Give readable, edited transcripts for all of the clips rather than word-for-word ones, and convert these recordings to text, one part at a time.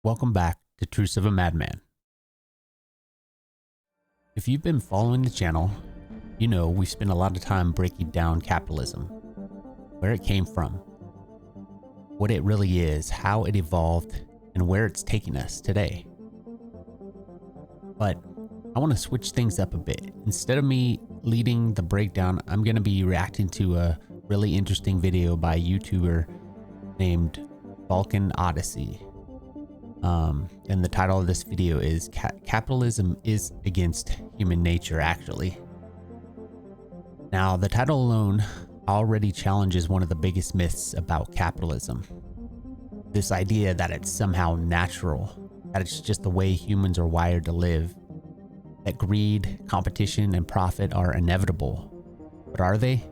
Welcome back to Truths of a Madman. If you've been following the channel, you know we spend a lot of time breaking down capitalism, where it came from, what it really is, how it evolved, and where it's taking us today. But I want to switch things up a bit. Instead of me leading the breakdown, I'm going to be reacting to a really interesting video by a YouTuber named Balkan Odyssey. And the title of this video is Capitalism is Against Human Nature, actually. Now, the title alone already challenges one of the biggest myths about capitalism. This idea that it's somehow natural, that it's just the way humans are wired to live, that greed, competition, and profit are inevitable. But are they?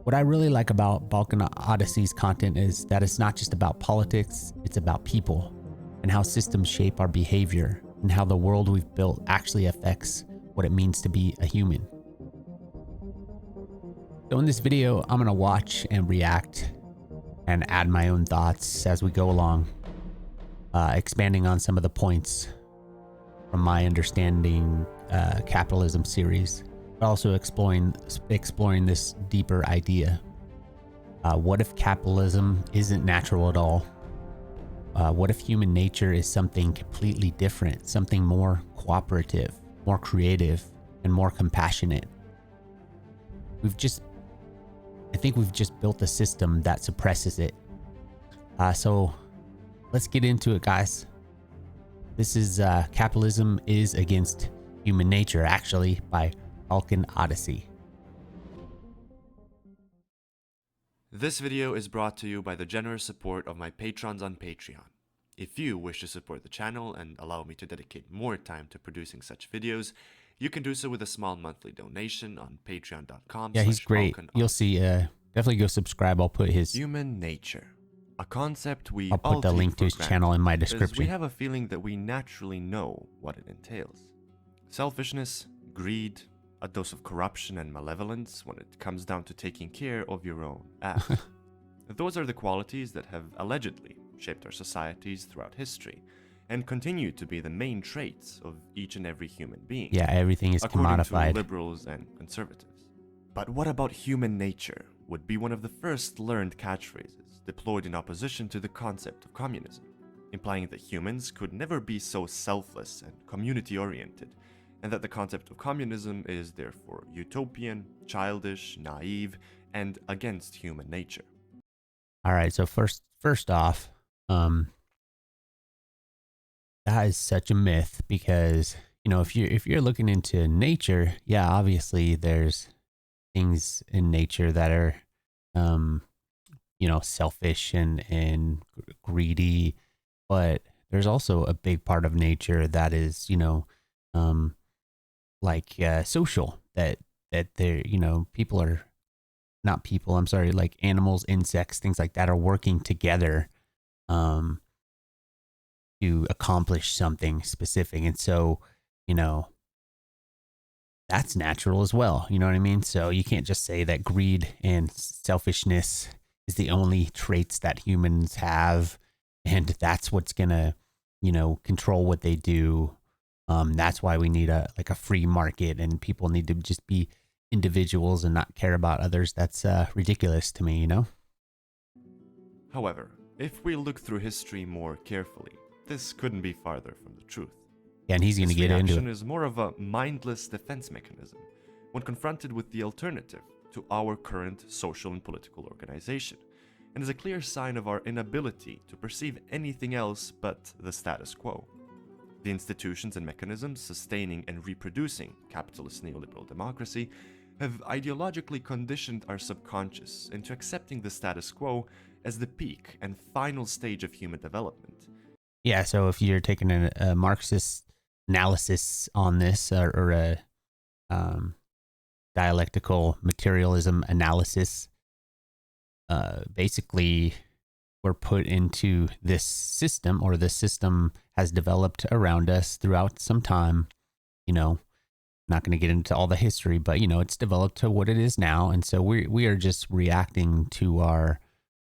What I really like about Balkan Odyssey's content is that it's not just about politics, it's about people and how systems shape our behavior and how the world we've built actually affects what it means to be a human. So in this video, I'm going to watch and react and add my own thoughts as we go along, expanding on some of the points from my Understanding Capitalism series, but also exploring this deeper idea. What if capitalism isn't natural at all? What if human nature is something completely different, something more cooperative, more creative, and more compassionate? I think we've just built a system that suppresses it. So let's get into it, guys. This is Capitalism is Against Human Nature, actually, by Falcon Odyssey. This video is brought to you by the generous support of my patrons on Patreon. If you wish to support the channel and allow me to dedicate more time to producing such videos, you can do so with a small monthly donation on patreon.com. Yeah, he's great. You'll see. Definitely go subscribe. I'll put his human nature, a concept we I'll put the link to his channel in my description. We have a feeling that we naturally know what it entails. Selfishness, greed, a dose of corruption and malevolence when it comes down to taking care of your own ass. Those are the qualities that have allegedly shaped our societies throughout history and continue to be the main traits of each and every human being. Yeah, everything is commodified. To liberals and conservatives. But what about human nature would be one of the first learned catchphrases deployed in opposition to the concept of communism, implying that humans could never be so selfless and community-oriented, and that the concept of communism is therefore utopian, childish, naive, and against human nature. All right, so first off, that is such a myth because, you know, if you're looking into nature, yeah, obviously there's things in nature that are, you know, selfish and greedy, but there's also a big part of nature that is, you know, social, that they're, you know, like animals, insects, things like that are working together to accomplish something specific. And so, you know, that's natural as well. You know what I mean? So you can't just say that greed and selfishness is the only traits that humans have, and that's what's gonna, you know, control what they do. That's why we need a free market and people need to just be individuals and not care about others. That's ridiculous to me, you know? However, if we look through history more carefully, this couldn't be farther from the truth. Yeah, and he's going to get into it. This is more of a mindless defense mechanism when confronted with the alternative to our current social and political organization, and is a clear sign of our inability to perceive anything else but the status quo. The institutions and mechanisms sustaining and reproducing capitalist neoliberal democracy have ideologically conditioned our subconscious into accepting the status quo as the peak and final stage of human development. Yeah, so if you're taking a Marxist analysis on this, or a dialectical materialism analysis, basically we're put into this system, or this system has developed around us throughout some time. You know, not going to get into all the history, but you know, it's developed to what it is now. And so we are just reacting to our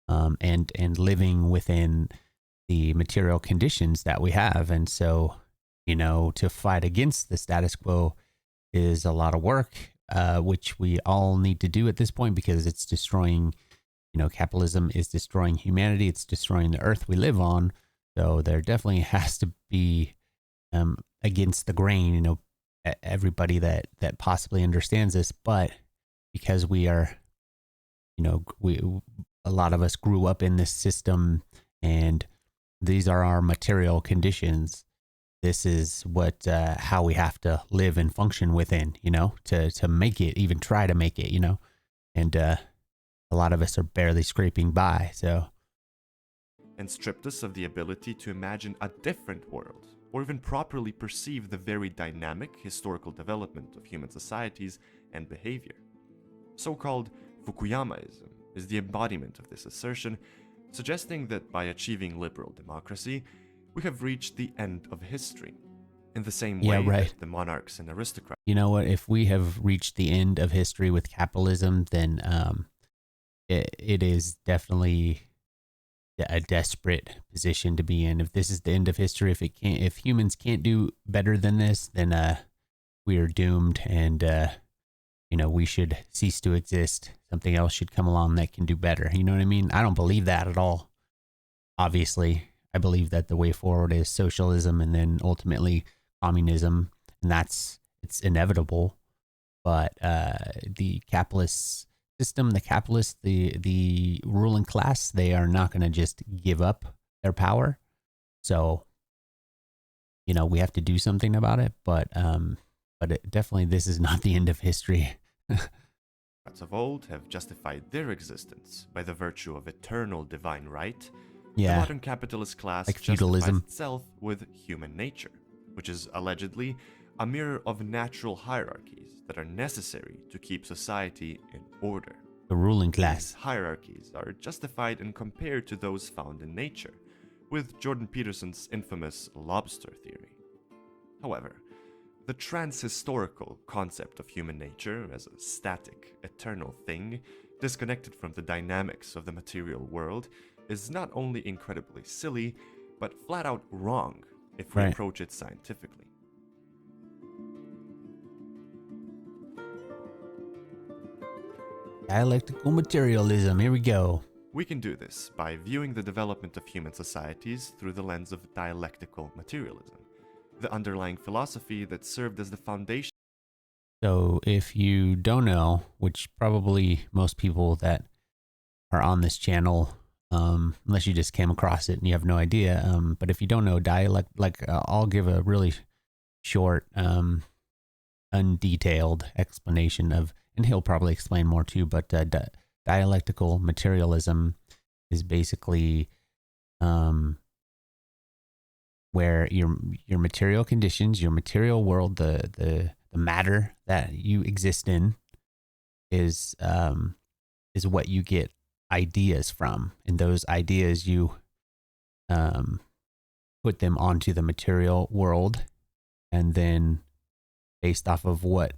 and living within the material conditions that we have. And so, to fight against the status quo is a lot of work, which we all need to do at this point because it's destroying, capitalism is destroying humanity. It's destroying the earth we live on. So there definitely has to be against the grain, everybody that possibly understands this. But because we are, a lot of us grew up in this system and these are our material conditions. This is what how we have to live and function within, to make it, even try to make it, and a lot of us are barely scraping by. So, and stripped us of the ability to imagine a different world, or even properly perceive the very dynamic historical development of human societies and behavior. So-called Fukuyamaism is the embodiment of this assertion, suggesting that by achieving liberal democracy, we have reached the end of history, in the same way that the monarchs and aristocrats. You know what? If we have reached the end of history with capitalism, then it is definitely a desperate position to be in. If this is the end of history, if humans can't do better than this, then we are doomed, and we should cease to exist. Something else should come along that can do better. You know what I mean? I don't believe that at all. Obviously, I believe that the way forward is socialism and then ultimately communism, and it's inevitable. But the capitalist system, the ruling class, they are not going to just give up their power. So, we have to do something about it. But definitely, this is not the end of history. Of old have justified their existence by the virtue of eternal divine right. Yeah. The modern capitalist class like feudalism justifies itself with human nature, which is allegedly a mirror of natural hierarchies that are necessary to keep society in order. The ruling class. These hierarchies are justified and compared to those found in nature, with Jordan Peterson's infamous lobster theory. However, the trans-historical concept of human nature as a static, eternal thing, disconnected from the dynamics of the material world, is not only incredibly silly, but flat out wrong if we approach it scientifically. Dialectical materialism, here we go. We can do this by viewing the development of human societies through the lens of dialectical materialism, the underlying philosophy that served as the foundation. So if you don't know, which probably most people that are on this channel, unless you just came across it and you have no idea, but if you don't know I'll give a really short, undetailed explanation of, and he'll probably explain more too, but dialectical materialism is basically where your material conditions, your material world, the matter that you exist in is what you get ideas from, and those ideas you put them onto the material world, and then based off of what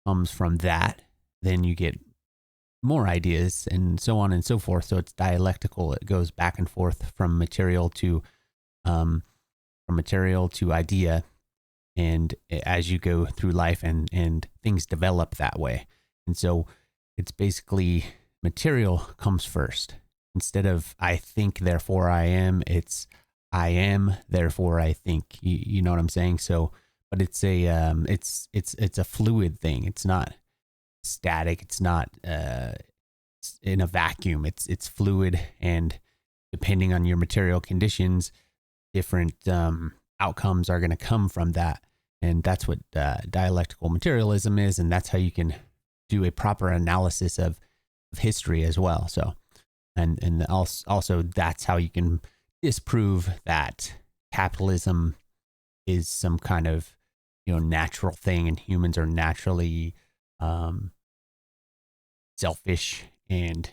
comes from that, then you get more ideas and so on and so forth. So it's dialectical. It goes back and forth from material to idea, and as you go through life and things develop that way. And so it's basically material comes first. Instead of I think therefore I am, it's I am therefore I think. You know what I'm saying? So but it's a it's a fluid thing. It's not static. It's not in a vacuum. It's fluid, and depending on your material conditions, different outcomes are going to come from that. And that's what dialectical materialism is, and that's how you can do a proper analysis of history as well. So, and also that's how you can disprove that capitalism is some kind of natural thing, and humans are naturally selfish and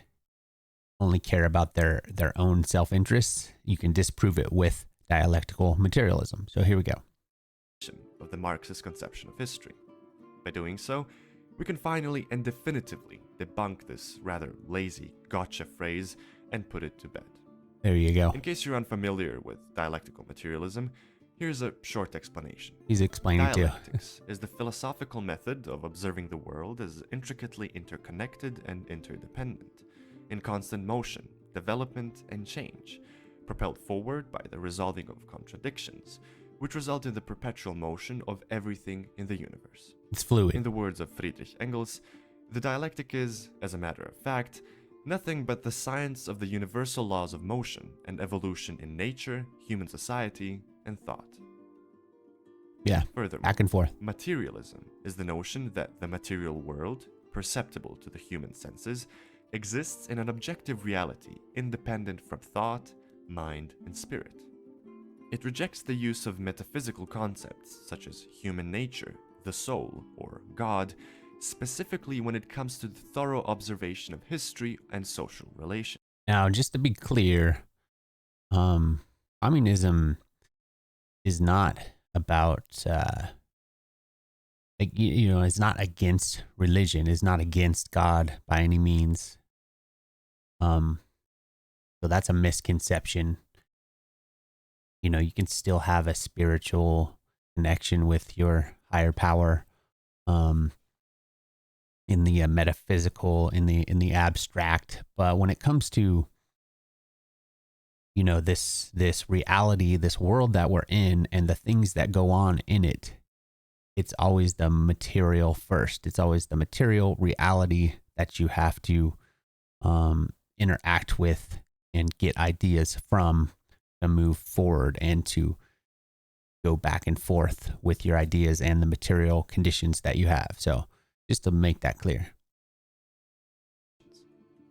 only care about their own self-interests. You can disprove it with dialectical materialism. So here we go. Of the Marxist conception of history. By doing so, we can finally and definitively debunk this rather lazy gotcha phrase and put it to bed. There you go. In case you're unfamiliar with dialectical materialism, here's a short explanation. He's explaining too. Dialectics is the philosophical method of observing the world as intricately interconnected and interdependent, in constant motion, development, and change, propelled forward by the resolving of contradictions, which result in the perpetual motion of everything in the universe. It's fluid. In the words of Friedrich Engels, the dialectic is, as a matter of fact, nothing but the science of the universal laws of motion and evolution in nature, human society, and thought. Yeah, Furthermore, back and forth. materialism is the notion that the material world, perceptible to the human senses, exists in an objective reality independent from thought, mind, and spirit. It rejects the use of metaphysical concepts such as human nature, the soul, or God, specifically when it comes to the thorough observation of history and social relations. Now, just to be clear, communism is not about, it's not against religion, it's not against God by any means. So that's a misconception. You can still have a spiritual connection with your higher power, in the metaphysical, in the abstract. But when it comes to, this reality, this world that we're in, and the things that go on in it, it's always the material first. It's always the material reality that you have to interact with and get ideas from to move forward and to go back and forth with your ideas and the material conditions that you have. So just to make that clear.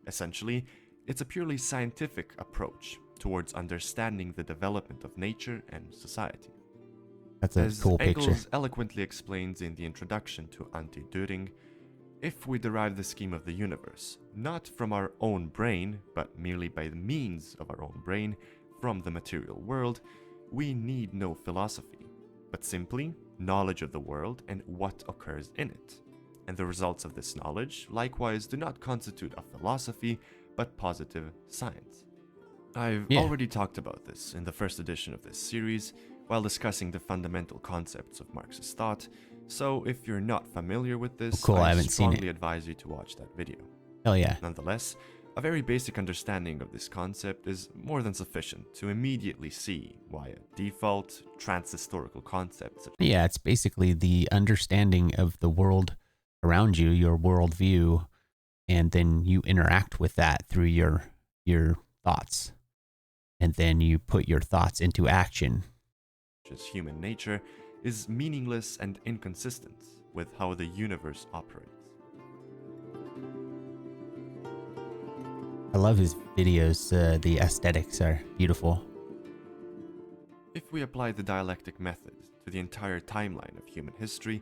Essentially, it's a purely scientific approach towards understanding the development of nature and society. That's a As cool Engels picture. eloquently explains in the introduction to Anti-Düring, if we derive the scheme of the universe, not from our own brain, but merely by the means of our own brain, from the material world, we need no philosophy, but simply knowledge of the world and what occurs in it. And the results of this knowledge, likewise, do not constitute a philosophy, but positive science. I've already talked about this in the first edition of this series, while discussing the fundamental concepts of Marxist thought, so if you're not familiar with this, cool, I I haven't seen it. strongly advise you to watch that video. Hell yeah. Nonetheless, a very basic understanding of this concept is more than sufficient to immediately see why a default, trans-historical concept such Yeah, it's basically the understanding of the world around you, your worldview, and then you interact with that through your thoughts. And then you put your thoughts into action. as human nature is meaningless and inconsistent with how the universe operates. I love his videos. The aesthetics are beautiful. If we apply the dialectic method to the entire timeline of human history,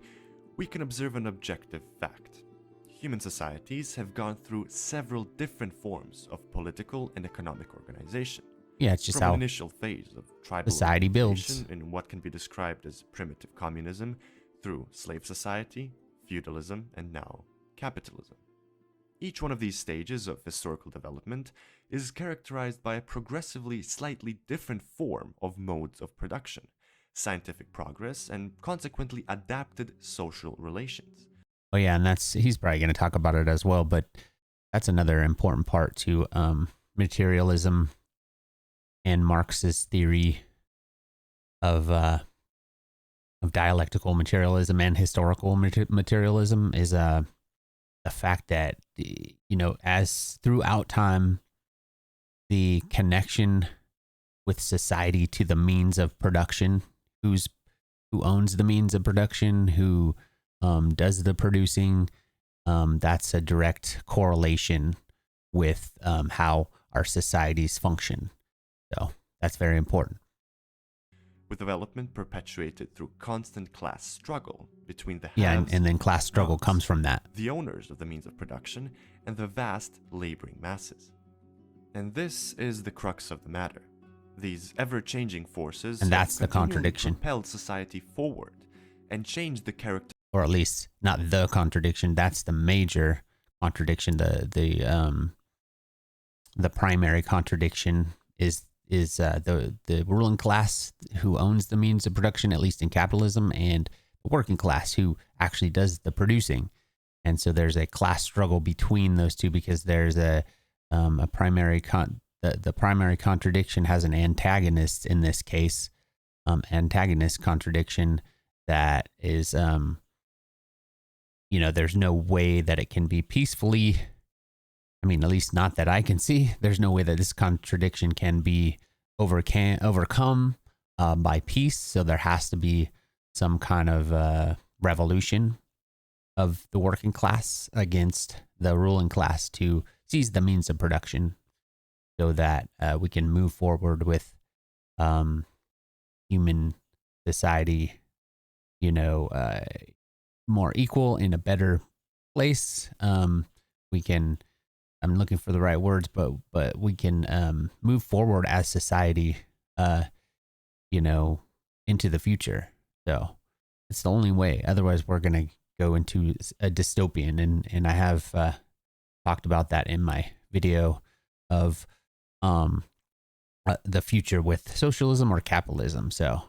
we can observe an objective fact. Human societies have gone through several different forms of political and economic organization. Yeah, it's just From how an initial phase of tribal society builds. organization in what can be described as primitive communism, through slave society, feudalism, and now capitalism. Each one of these stages of historical development is characterized by a progressively slightly different form of modes of production, scientific progress, and consequently adapted social relations. Oh yeah, and he's probably going to talk about it as well, but that's another important part to materialism and Marx's theory of dialectical materialism and historical materialism is the fact that, as throughout time, the connection with society to the means of production, who owns the means of production, who does the producing, that's a direct correlation with how our societies function. So that's very important. With development perpetuated through constant class struggle between the haves Yeah, and then class struggle nots, comes from that. the owners of the means of production, and the vast laboring masses. And this is the crux of the matter. These ever-changing forces And that's have the continually contradiction. propelled society forward and changed the character. Or at least not the contradiction. That's the major contradiction. The primary contradiction the ruling class who owns the means of production, at least in capitalism, and the working class who actually does the producing. And so there's a class struggle between those two because there's the primary contradiction has an antagonist in this case, antagonist contradiction that is, there's no way that it can be peacefully. I mean, at least not that I can see. There's no way that this contradiction can be overcome by peace. So there has to be some kind of revolution of the working class against the ruling class to seize the means of production, so that we can move forward with human society, more equal, in a better place. We can, I'm looking for the right words, but we can move forward as society, into the future. So it's the only way. Otherwise, we're going to go into a dystopian. And I have talked about that in my video of the future with socialism or capitalism. So,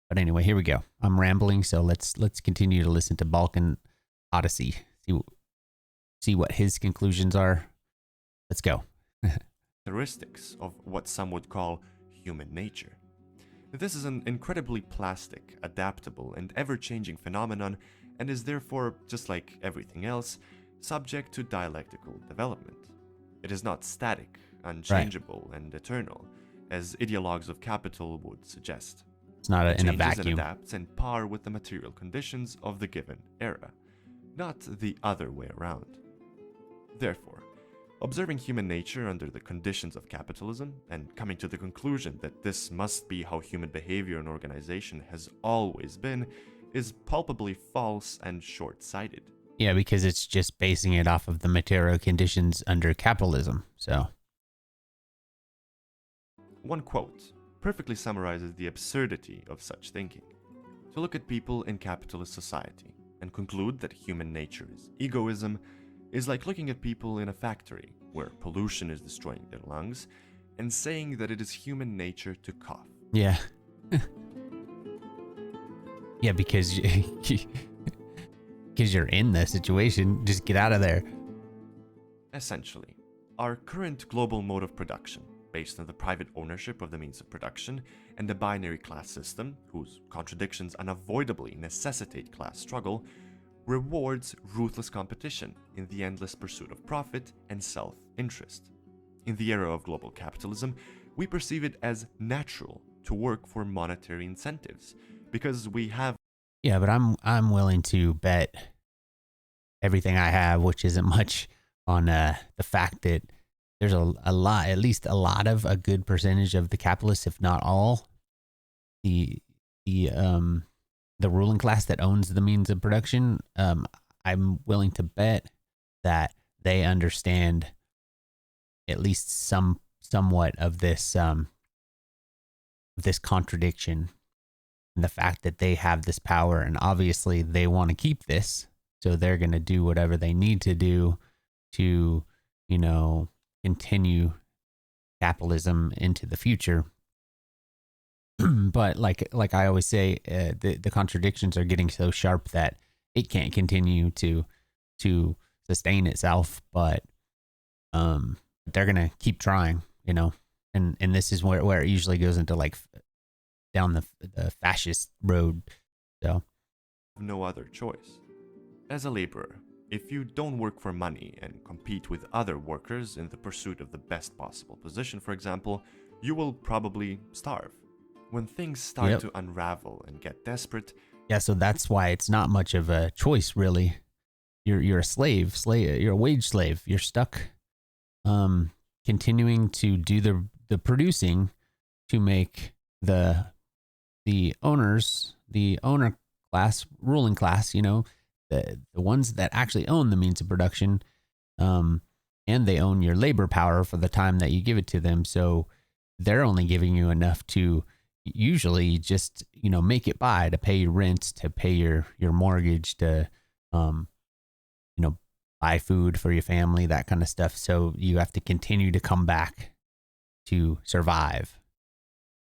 but anyway, here we go. I'm rambling, so let's continue to listen to Balkan Odyssey. See what his conclusions are. Let's go. Characteristics of what some would call human nature. This is an incredibly plastic, adaptable, and ever-changing phenomenon, and is therefore, just like everything else, subject to dialectical development. It is not static, unchangeable, and eternal, as ideologues of capital would suggest. It's not in a It changes vacuum. and adapts in par with the material conditions of the given era, not the other way around. Therefore, observing human nature under the conditions of capitalism and coming to the conclusion that this must be how human behavior and organization has always been is palpably false and short-sighted. Yeah, because it's just basing it off of the material conditions under capitalism. So, one quote perfectly summarizes the absurdity of such thinking. To look at people in capitalist society and conclude that human nature is egoism is like looking at people in a factory where pollution is destroying their lungs and saying that it is human nature to cough. yeah. Yeah, because you're in the situation, just get out of there. Essentially, our current global mode of production, based on the private ownership of the means of production and the binary class system, whose contradictions unavoidably necessitate class struggle, rewards ruthless competition in the endless pursuit of profit and self-interest. In the era of global capitalism, we perceive it as natural to work for monetary incentives because we have. Yeah, but I'm willing to bet everything I have, which isn't much, on the fact that there's a lot, at least a lot of a good percentage of the capitalists, if not all, the ruling class that owns the means of production. I'm willing to bet that they understand at least somewhat of this contradiction, and the fact that they have this power, and obviously they want to keep this, so they're going to do whatever they need to do to, continue capitalism into the future. But like I always say, the contradictions are getting so sharp that it can't continue to sustain itself. But they're gonna keep trying, and this is where it usually goes into down the fascist road. So No other choice. As a laborer, if you don't work for money and compete with other workers in the pursuit of the best possible position, for example, you will probably starve. When things start to unravel and get desperate. Yeah, so that's why it's not much of a choice, really. You're a slave. You're a wage slave. You're stuck continuing to do the producing to make the owners, the owner class, ruling class, the ones that actually own the means of production, and they own your labor power for the time that you give it to them. So they're only giving you enough to usually just, make it by, to pay your rent, to pay your mortgage, to, buy food for your family, that kind of stuff. So you have to continue to come back to survive.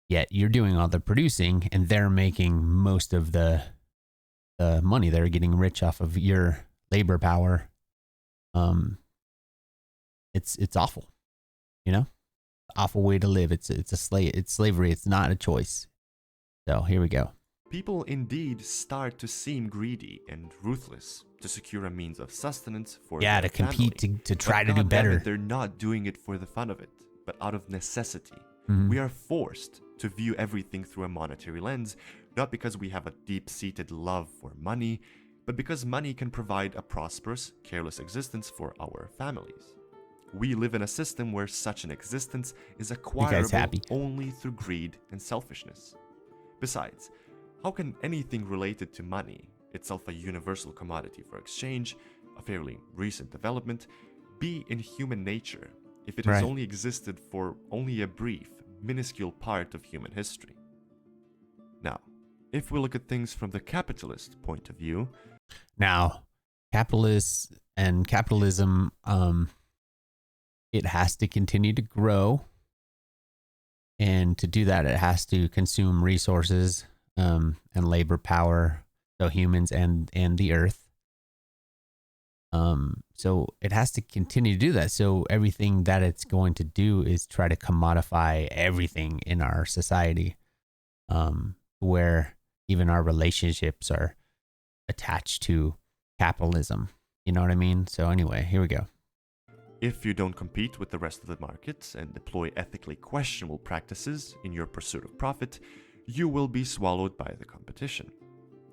Yet you're doing all the producing and they're making most of the money. They're getting rich off of your labor power. It's awful, you know, awful way to live. It's slavery. It's not a choice. So here we go. People indeed start to seem greedy and ruthless to secure a means of sustenance for their to compete, family. to try But to do better. They're not doing it for the fun of it, but out of necessity. Mhm. We are forced to view everything through a monetary lens, not because we have a deep-seated love for money, but because money can provide a prosperous, careless existence for our families. We live in a system where such an existence is acquirable only through greed and selfishness. Besides, how can anything related to money, itself a universal commodity for exchange, a fairly recent development, be in human nature if it has only existed for only a brief, minuscule part of human history? Now, if we look at things from the capitalist point of view... Now, capitalists and capitalism, it has to continue to grow. And to do that, it has to consume resources and labor power, so humans and the earth. So it has to continue to do that. So everything that it's going to do is try to commodify everything in our society, where even our relationships are attached to capitalism. You know what I mean? So anyway, here we go. If you don't compete with the rest of the market and deploy ethically questionable practices in your pursuit of profit, you will be swallowed by the competition.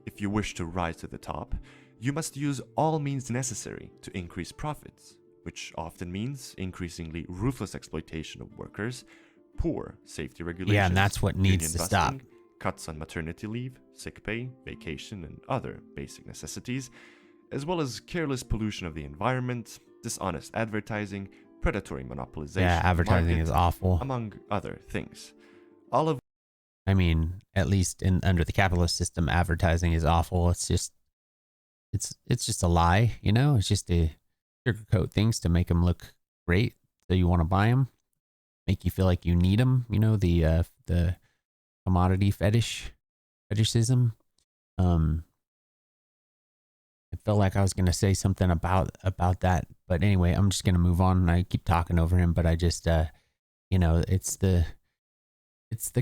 If you wish to rise to the top, you must use all means necessary to increase profits, which often means increasingly ruthless exploitation of workers, poor safety regulations, and that's what needs to stop. Cuts on maternity leave, sick pay, vacation, and other basic necessities, as well as careless pollution of the environment, dishonest advertising, predatory monopolization. Yeah, advertising is awful. Among other things. All of I mean, at least under the capitalist system, advertising is awful. It's just a lie, you know? It's just to sugarcoat things to make them look great. So you want to buy them, make you feel like you need them, you know, the commodity fetishism. I felt like I was going to say something about that, but anyway, I'm just going to move on. I keep talking over him, but I just, you know, it's the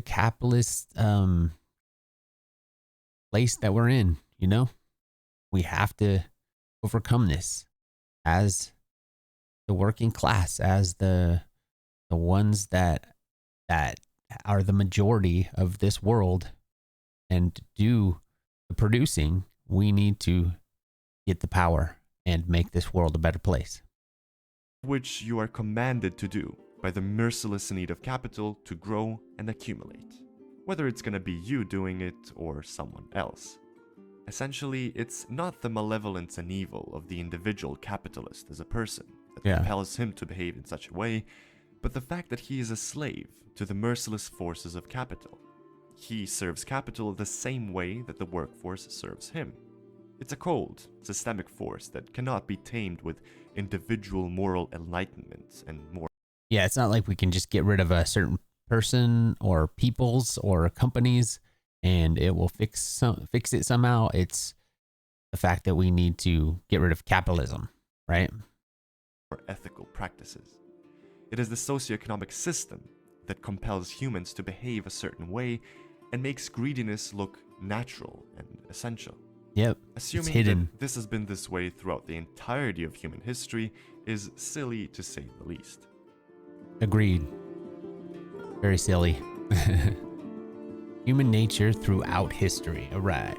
capitalist place that we're in, you know? We have to overcome this as the working class, as the ones that are the majority of this world, and to do the producing. We need to get the power and make this world a better place. Which you are commanded to do by the merciless need of capital to grow and accumulate, whether it's going to be you doing it or someone else. Essentially, it's not the malevolence and evil of the individual capitalist as a person that compels him to behave in such a way, but the fact that he is a slave to the merciless forces of capital. He serves capital the same way that the workforce serves him. It's a cold, systemic force that cannot be tamed with individual moral enlightenment and more. Yeah, it's not like we can just get rid of a certain person or peoples or companies and it will fix it somehow. It's the fact that we need to get rid of capitalism, right? Or ethical practices. It is the socioeconomic system that compels humans to behave a certain way and makes greediness look natural and essential. Yep, assuming it's hidden. that this has been this way throughout the entirety of human history is silly to say the least. Agreed. Very silly. Human nature throughout history. All right.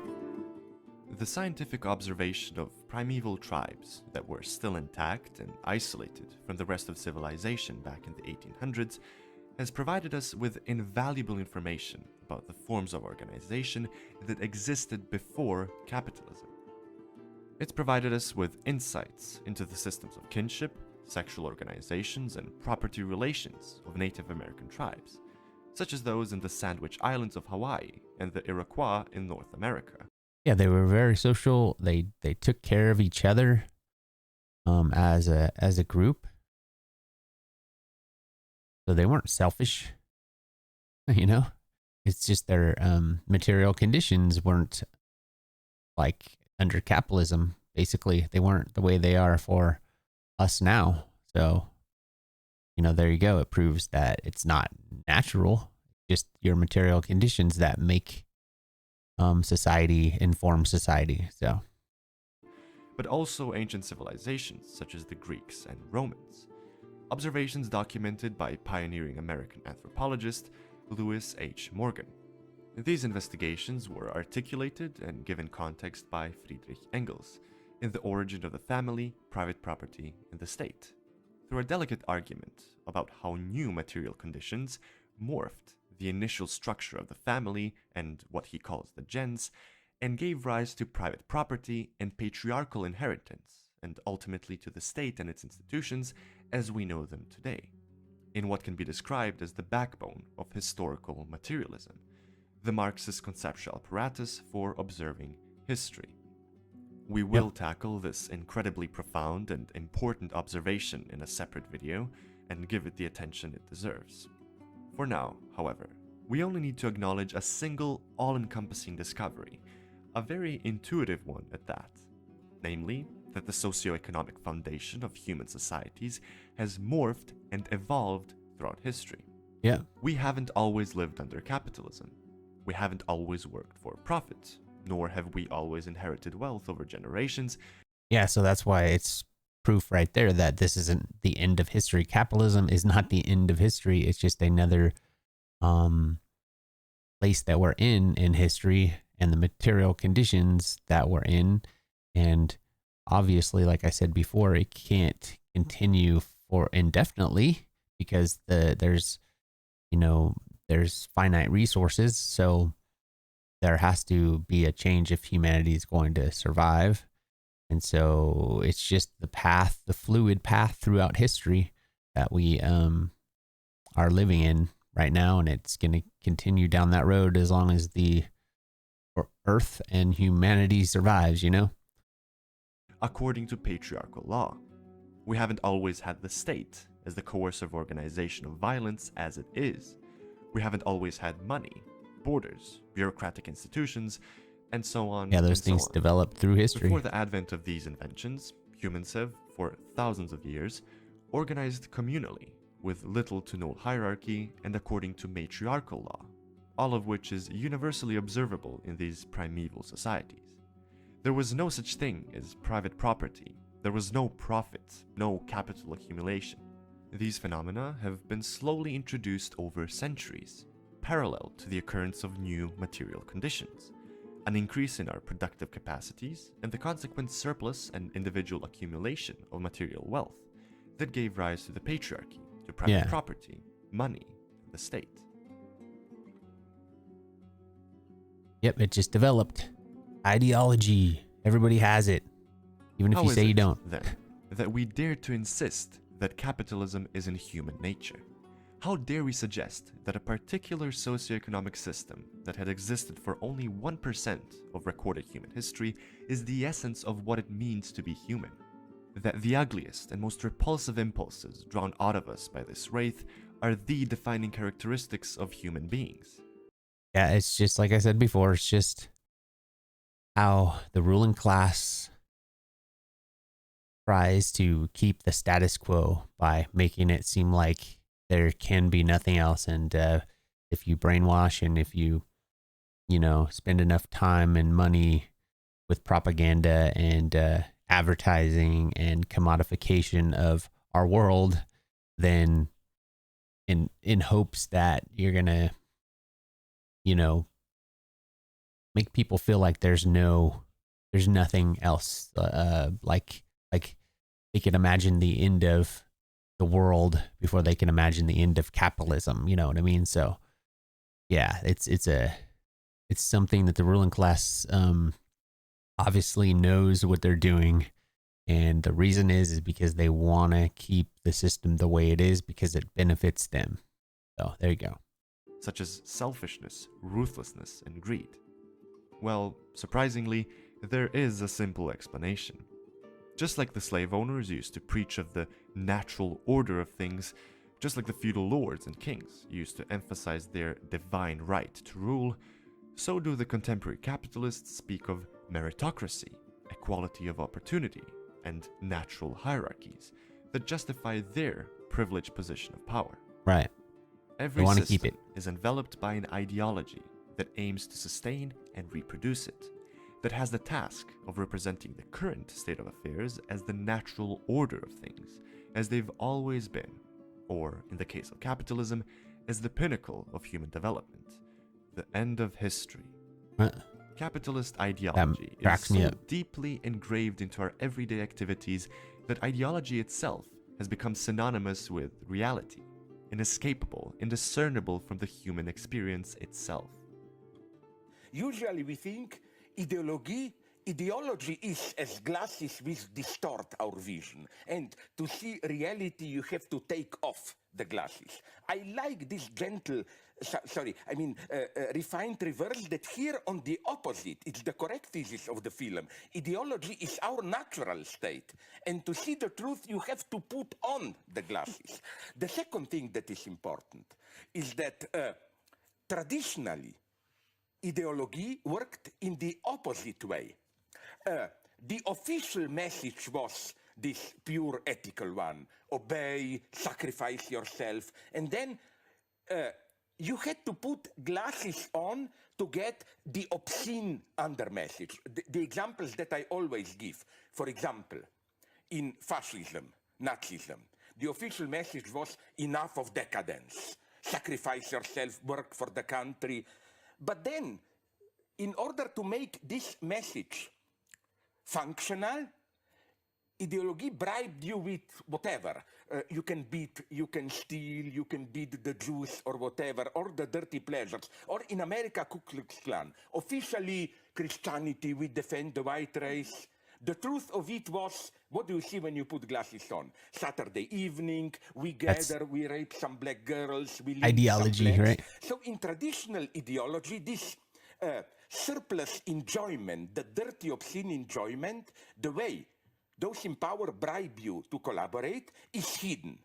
The scientific observation of primeval tribes that were still intact and isolated from the rest of civilization back in the 1800s has provided us with invaluable information about the forms of organization that existed before capitalism. It's provided us with insights into the systems of kinship, sexual organizations, and property relations of Native American tribes, such as those in the Sandwich Islands of Hawaii and the Iroquois in North America. Yeah, they were very social. They took care of each other as a group. So they weren't selfish, you know? It's just their material conditions weren't like under capitalism. Basically, they weren't the way they are for us now. So, there you go. It proves that it's not natural, just your material conditions that make inform society. So, but also ancient civilizations such as the Greeks and Romans. Observations documented by pioneering American anthropologist Louis H. Morgan. These investigations were articulated and given context by Friedrich Engels in The Origin of the Family, Private Property, and the State, through a delicate argument about how new material conditions morphed the initial structure of the family and what he calls the gens, and gave rise to private property and patriarchal inheritance, and ultimately to the state and its institutions as we know them today, in what can be described as the backbone of historical materialism, the Marxist conceptual apparatus for observing history. We will tackle this incredibly profound and important observation in a separate video and give it the attention it deserves. For now, however, we only need to acknowledge a single all-encompassing discovery, a very intuitive one at that, namely that the socioeconomic foundation of human societies has morphed and evolved throughout history. yeah. We haven't always lived under capitalism. We haven't always worked for profit, nor have we always inherited wealth over generations. Yeah, so that's why it's proof right there that this isn't the end of history. Capitalism is not the end of history. It's just another place that we're in history and the material conditions that we're in. And obviously, like I said before, it can't continue for indefinitely because there's finite resources. So there has to be a change if humanity is going to survive. And so it's just the fluid path throughout history that we are living in right now. And it's going to continue down that road as long as the earth and humanity survives, According to patriarchal law, we haven't always had the state as the coercive organization of violence as it is. We haven't always had money, borders, bureaucratic institutions, and so on. Yeah, those things developed through history. Before the advent of these inventions, humans have, for thousands of years, organized communally, with little to no hierarchy and according to matriarchal law, all of which is universally observable in these primeval societies. There was no such thing as private property. There was no profit, no capital accumulation. These phenomena have been slowly introduced over centuries, parallel to the occurrence of new material conditions, an increase in our productive capacities, and the consequent surplus and individual accumulation of material wealth that gave rise to the patriarchy, to private property, money, and the state. Yep, it just developed. Ideology. Everybody has it, even if you say you don't. Then, that we dare to insist that capitalism is in human nature? How dare we suggest that a particular socioeconomic system that had existed for only 1% of recorded human history is the essence of what it means to be human? That the ugliest and most repulsive impulses drawn out of us by this wraith are the defining characteristics of human beings? Yeah, it's just like I said before, it's just how the ruling class tries to keep the status quo by making it seem like there can be nothing else. And if you brainwash and if you spend enough time and money with propaganda and advertising and commodification of our world, then in hopes that you're gonna make people feel like there's nothing else, like they can imagine the end of the world before they can imagine the end of capitalism. You know what I mean? So yeah, it's something that the ruling class obviously knows what they're doing, and the reason is because they want to keep the system the way it is because it benefits them. So there you go. Such as selfishness, ruthlessness, and greed. Well, surprisingly, there is a simple explanation. Just like the slave owners used to preach of the natural order of things, Just like the feudal lords and kings used to emphasize their divine right to rule, so do the contemporary capitalists speak of meritocracy, equality of opportunity, and natural hierarchies that justify their privileged position of power. Right. Every want to system keep it. is enveloped by an ideology that aims to sustain and reproduce it, that has the task of representing the current state of affairs as the natural order of things, as they've always been, or, in the case of capitalism, as the pinnacle of human development, the end of history. Capitalist ideology is so deeply engraved into our everyday activities that ideology itself has become synonymous with reality, inescapable, indiscernible from the human experience itself. Usually we think ideology is as glasses which distort our vision, and to see reality you have to take off the glasses. I like this gentle, refined reverse that here on the opposite, it's the correct thesis of the film. Ideology is our natural state, and to see the truth you have to put on the glasses. The second thing that is important is that traditionally ideology worked in the opposite way. The official message was this pure ethical one: obey, sacrifice yourself, and then you had to put glasses on to get the obscene under message. The examples that I always give, for example, in fascism, Nazism, the official message was enough of decadence, sacrifice yourself, work for the country. But then, in order to make this message functional, ideology bribed you with whatever. You can beat, you can steal, you can beat the Jews or whatever, or the dirty pleasures. Or in America, Ku Klux Klan. Officially, Christianity, we defend the white race. The truth of it was, what do you see when you put glasses on? Saturday evening, we gather, we rape some black girls, we ideology, right? So in traditional ideology, this surplus enjoyment, the dirty, obscene enjoyment, the way those in power bribe you to collaborate, is hidden.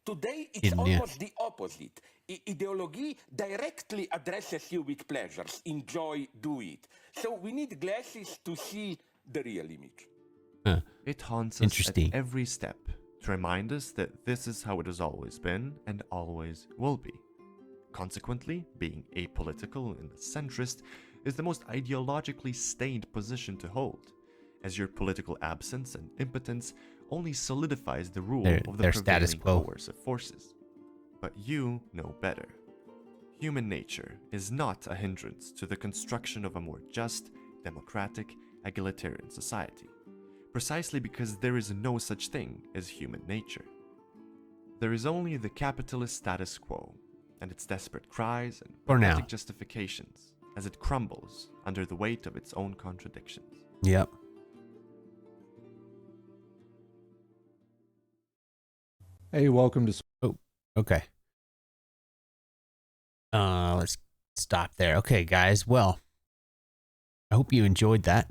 Today, it's almost the opposite. Ideology directly addresses you with pleasures. Enjoy, do it. So we need glasses to see the real image. It haunts us at every step to remind us that this is how it has always been and always will be. Consequently, being apolitical and centrist is the most ideologically stained position to hold, as your political absence and impotence only solidifies the rule of the prevailing coercive forces. But you know better. Human nature is not a hindrance to the construction of a more just, democratic, egalitarian society, precisely because there is no such thing as human nature. There is only the capitalist status quo and its desperate cries and pathetic justifications as it crumbles under the weight of its own contradictions. Yep. Hey, welcome to... Oh, okay. Let's stop there. Okay, guys. Well, I hope you enjoyed that.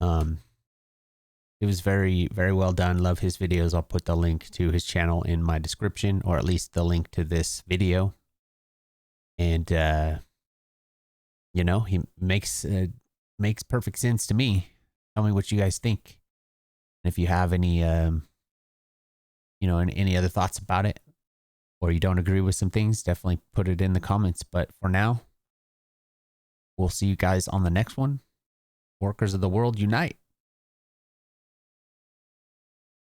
It was very, very well done. Love his videos. I'll put the link to his channel in my description, or at least the link to this video. And, you know, he makes perfect sense to me. Tell me what you guys think. And if you have any, you know, any other thoughts about it, or you don't agree with some things, definitely put it in the comments. But for now, we'll see you guys on the next one. Workers of the world unite.